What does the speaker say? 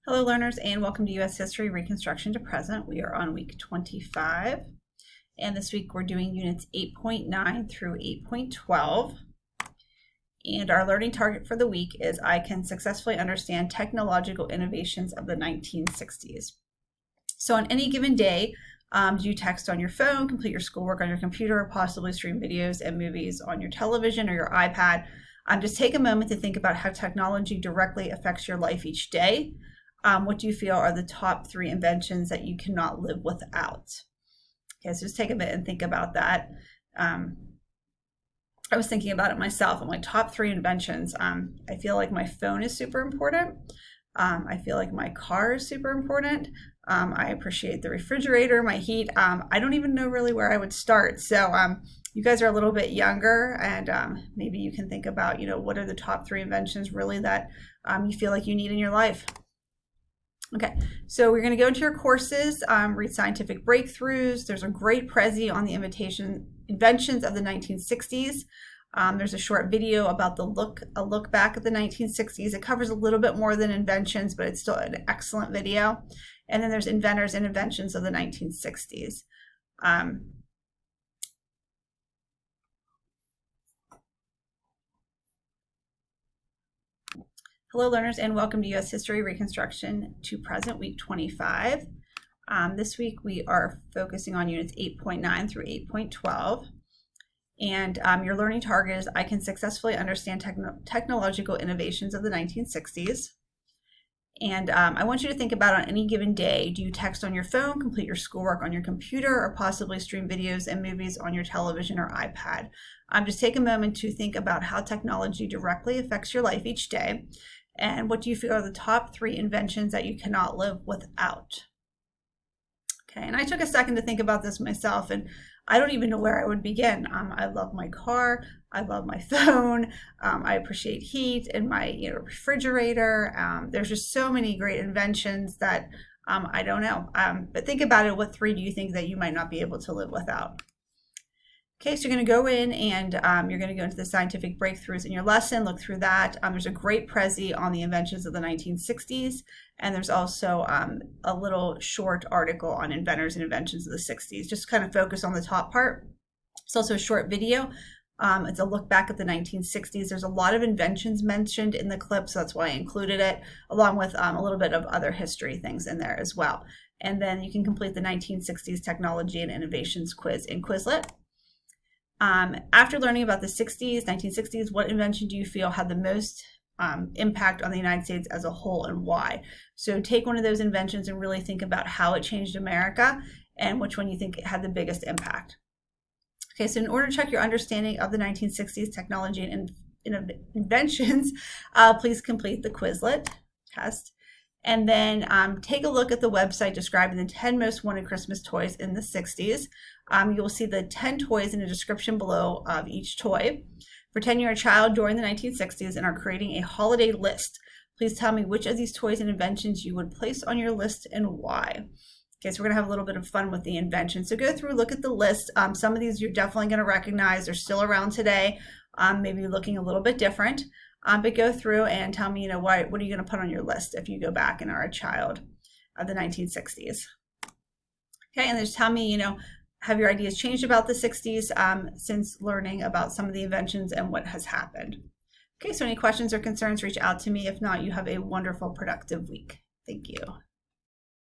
Hello learners, and welcome to U.S. History Reconstruction to Present. We are on week 25, and this week we're doing units 8.9 through 8.12. And our learning target for the week is I can successfully understand technological innovations of the 1960s. So on any given day, do you text on your phone, complete your schoolwork on your computer, or possibly stream videos and movies on your television or your iPad? Just take a moment to think about how technology directly affects your life each day. What do you feel are the top 3 inventions that you cannot live without? Okay, so just take a minute and think about that. I was thinking about it myself. I'm like, top 3 inventions. I feel like my phone is super important. I feel like my car is super important. I appreciate the refrigerator, my heat. I don't even know really where I would start. So you guys are a little bit younger, and maybe you can think about, what are the top 3 inventions really that you feel like you need in your life? Okay, so we're going to go into your courses, read Scientific Breakthroughs. There's a great Prezi on the inventions of the 1960s. There's a short video about a look back at the 1960s. It covers a little bit more than inventions, but it's still an excellent video. And then there's inventors and inventions of the 1960s. Hello learners, and welcome to U.S. History Reconstruction to Present, week 25. This week we are focusing on units 8.9 through 8.12. And your learning target is I can successfully understand technological innovations of the 1960s. And I want you to think about on any given day, do you text on your phone, complete your schoolwork on your computer, or possibly stream videos and movies on your television or iPad? Just take a moment to think about how technology directly affects your life each day. And what do you feel are the top 3 inventions that you cannot live without? Okay, and I took a second to think about this myself, and I don't even know where I would begin. I love my car. I love my phone. I appreciate heat in my refrigerator. There's just so many great inventions that I don't know. But think about it. What 3 do you think that you might not be able to live without? Okay, so you're going to go in and you're going to go into the Scientific Breakthroughs in your lesson, look through that. There's a great Prezi on the inventions of the 1960s, and there's also a little short article on inventors and inventions of the 60s. Just kind of focus on the top part. It's also a short video. It's a look back at the 1960s. There's a lot of inventions mentioned in the clip, so that's why I included it, along with a little bit of other history things in there as well. And then you can complete the 1960s Technology and Innovations quiz in Quizlet. After learning about the 1960s, what invention do you feel had the most impact on the United States as a whole, and why? So take one of those inventions and really think about how it changed America and which one you think had the biggest impact. Okay, so in order to check your understanding of the 1960s technology and inventions, please complete the Quizlet test. And then take a look at the website describing the 10 most wanted Christmas toys in the 60s. You will see the 10 toys in the description below of each toy. Pretend you're a child during the 1960s and are creating a holiday list. Please tell me which of these toys and inventions you would place on your list and why. Okay, so we're gonna have a little bit of fun with the invention. So go through, look at the list. Some of these you're definitely gonna recognize. They're still around today, maybe looking a little bit different. But go through and tell me, what are you going to put on your list if you go back and are a child of the 1960s? Okay, and then just tell me, have your ideas changed about the 60s since learning about some of the inventions and what has happened? Okay, so any questions or concerns, reach out to me. If not, you have a wonderful, productive week. Thank you.